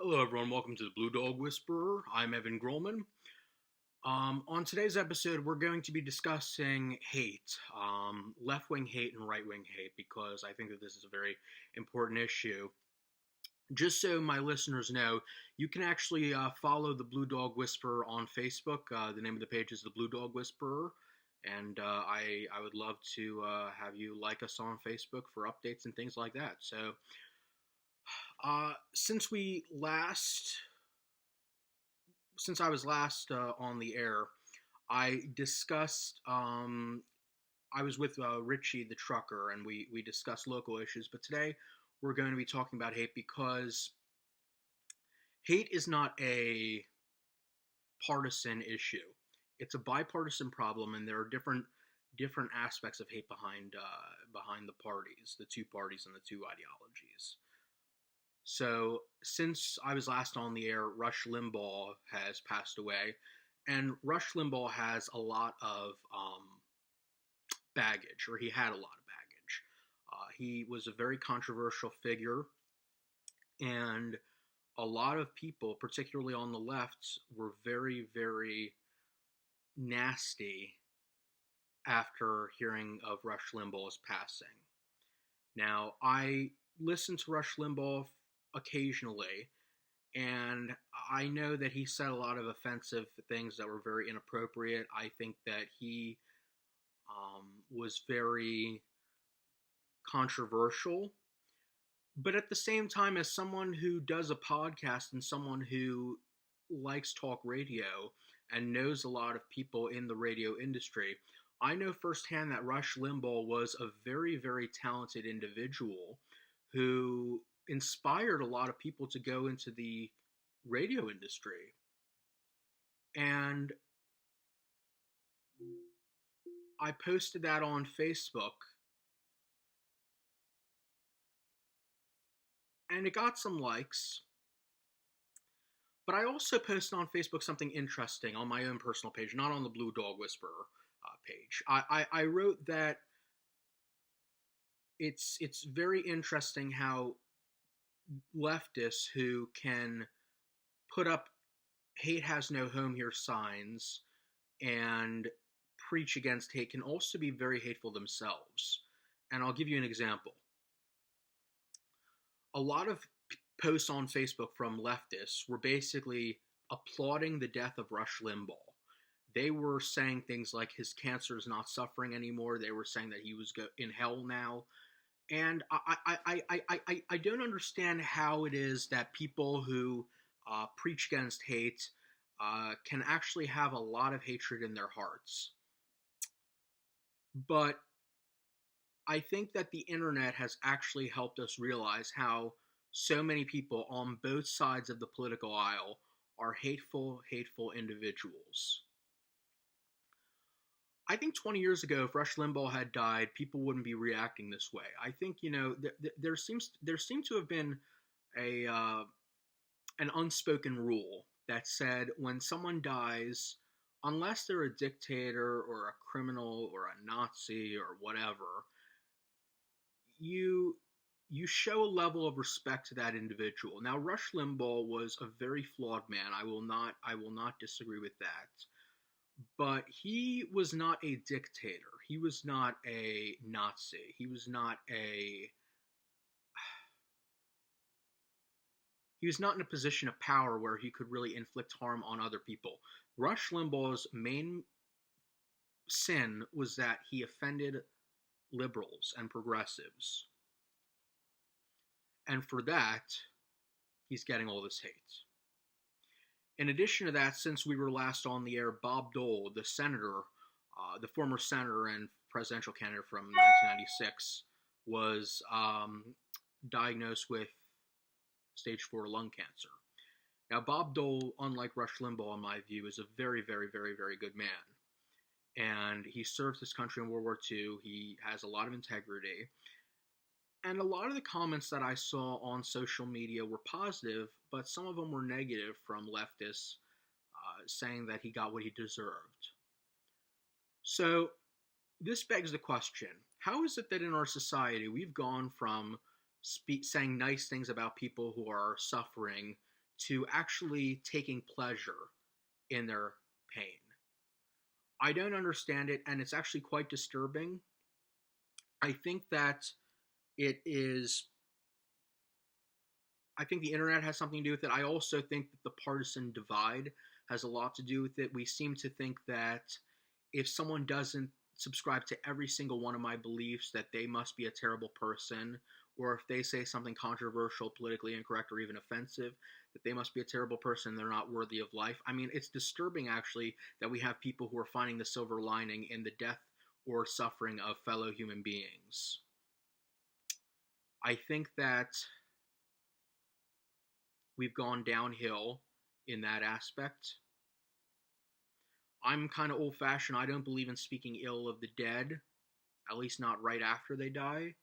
Hello, everyone. Welcome to the Blue Dog Whisperer. I'm Evan Grollman. On today's episode, we're going to be discussing hate, left wing hate and right wing hate, because I think that this is a very important issue. Just so my listeners know, you can actually follow the Blue Dog Whisperer on Facebook. The name of the page is the Blue Dog Whisperer. And I would love to have you like us on Facebook for updates and things like that. So, since I was last on the air, I discussed. I was with Richie the trucker, and we discussed local issues. But today we're going to be talking about hate because hate is not a partisan issue. It's a bipartisan problem, and there are different aspects of hate behind the parties, the two parties, and the two ideologies. So, since I was last on the air, Rush Limbaugh has passed away, and Rush Limbaugh has a lot of baggage, or he had a lot of baggage. He was a very controversial figure, and a lot of people, particularly on the left, were very, very nasty after hearing of Rush Limbaugh's passing. Now, I listen to Rush Limbaugh occasionally, and I know that he said a lot of offensive things that were very inappropriate. I think that he was very controversial. But at the same time, as someone who does a podcast and someone who likes talk radio and knows a lot of people in the radio industry, I know firsthand that Rush Limbaugh was a very, very talented individual who inspired a lot of people to go into the radio industry. And I posted that on Facebook, and it got some likes. But I also posted on Facebook something interesting on my own personal page, not on the Blue Dog Whisperer page. I wrote that it's very interesting how leftists who can put up hate has no home here signs and preach against hate can also be very hateful themselves. And I'll give you an example. A lot of posts on Facebook from leftists were basically applauding the death of Rush Limbaugh. They were saying things like his cancer is not suffering anymore. They were saying that he was in hell now. And I don't understand how it is that people who preach against hate can actually have a lot of hatred in their hearts. But I think that the internet has actually helped us realize how so many people on both sides of the political aisle are hateful individuals. I think 20 years ago, if Rush Limbaugh had died, people wouldn't be reacting this way. I think, there seemed to have been an unspoken rule that said when someone dies, unless they're a dictator or a criminal or a Nazi or whatever, you show a level of respect to that individual. Now, Rush Limbaugh was a very flawed man. I will not disagree with that. But he was not a dictator. He was not a Nazi. He was not in a position of power where he could really inflict harm on other people. Rush Limbaugh's main sin was that he offended liberals and progressives. And for that, he's getting all this hate. In addition to that, since we were last on the air, Bob Dole, the senator, the former senator and presidential candidate from 1996, was diagnosed with stage 4 lung cancer. Now, Bob Dole, unlike Rush Limbaugh, in my view, is a very, very, very, very good man. And he served his country in World War II. He has a lot of integrity. And a lot of the comments that I saw on social media were positive, but some of them were negative from leftists saying that he got what he deserved. So this begs the question, how is it that in our society we've gone from saying nice things about people who are suffering to actually taking pleasure in their pain. I don't understand it, and it's actually quite disturbing. I think that it is. I think the internet has something to do with it. I also think that the partisan divide has a lot to do with it. We seem to think that if someone doesn't subscribe to every single one of my beliefs, that they must be a terrible person, or if they say something controversial, politically incorrect, or even offensive, that they must be a terrible person, they're not worthy of life. I mean, it's disturbing, actually, that we have people who are finding the silver lining in the death or suffering of fellow human beings. I think that we've gone downhill in that aspect. I'm kind of old-fashioned. I don't believe in speaking ill of the dead, at least not right after they die.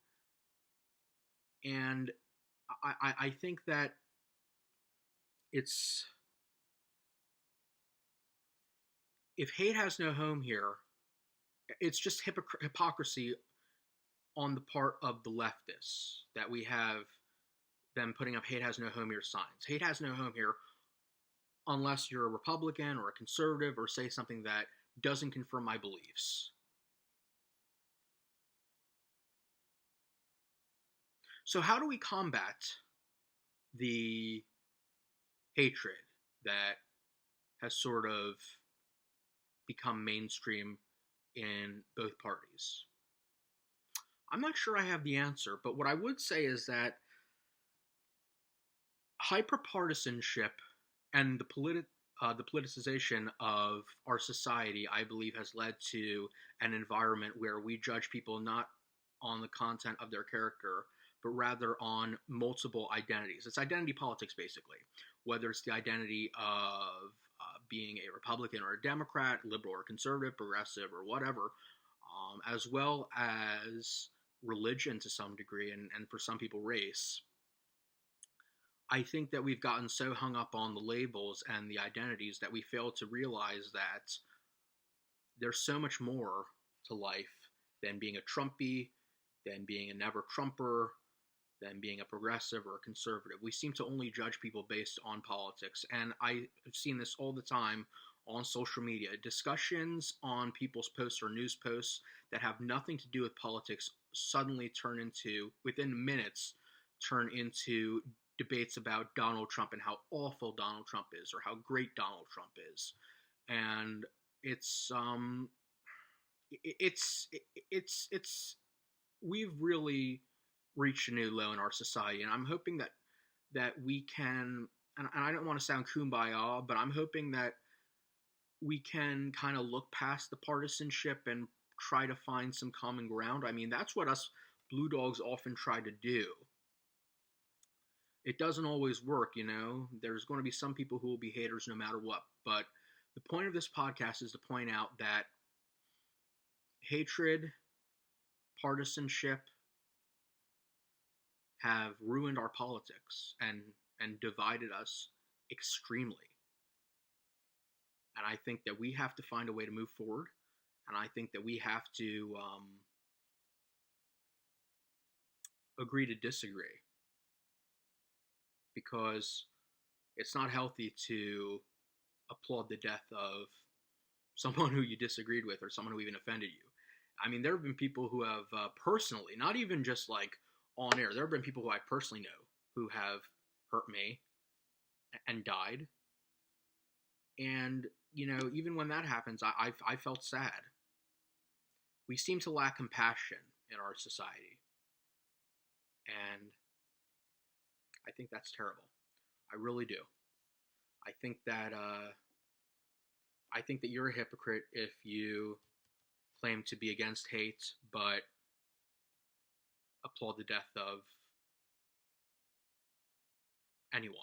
And I think that it's... if hate has no home here, it's just hypocrisy on the part of the leftists that we have them putting up hate has no home here signs. Hate has no home here unless you're a Republican or a conservative or say something that doesn't confirm my beliefs. So how do we combat the hatred that has sort of become mainstream in both parties? I'm not sure I have the answer, but what I would say is that hyperpartisanship and the politicization of our society, I believe, has led to an environment where we judge people not on the content of their character, but rather on multiple identities. It's identity politics, basically. Whether it's the identity of being a Republican or a Democrat, liberal or conservative, progressive or whatever, as well as religion to some degree, and for some people, race. I think that we've gotten so hung up on the labels and the identities that we fail to realize that there's so much more to life than being a Trumpy, than being a never-Trumper, than being a progressive or a conservative. We seem to only judge people based on politics, and I've seen this all the time on social media. Discussions on people's posts or news posts that have nothing to do with politics suddenly turn into, within minutes, turn into debates about Donald Trump and how awful Donald Trump is or how great Donald Trump is. And it's we've really reached a new low in our society, and I'm hoping that we can, and I don't want to sound kumbaya, but I'm hoping that we can kind of look past the partisanship and try to find some common ground. I mean, that's what us Blue Dogs often try to do. It doesn't always work, you know. There's going to be some people who will be haters no matter what. But the point of this podcast is to point out that hatred, partisanship have ruined our politics and divided us extremely. And I think that we have to find a way to move forward. And I think that we have to agree to disagree. Because it's not healthy to applaud the death of someone who you disagreed with or someone who even offended you. I mean, there have been people who have personally, not even just like on air, there have been people who I personally know who have hurt me and died. And, you know, even when that happens, I felt sad. We seem to lack compassion in our society. And I think that's terrible. I really do. I think that you're a hypocrite if you claim to be against hate, but applaud the death of anyone.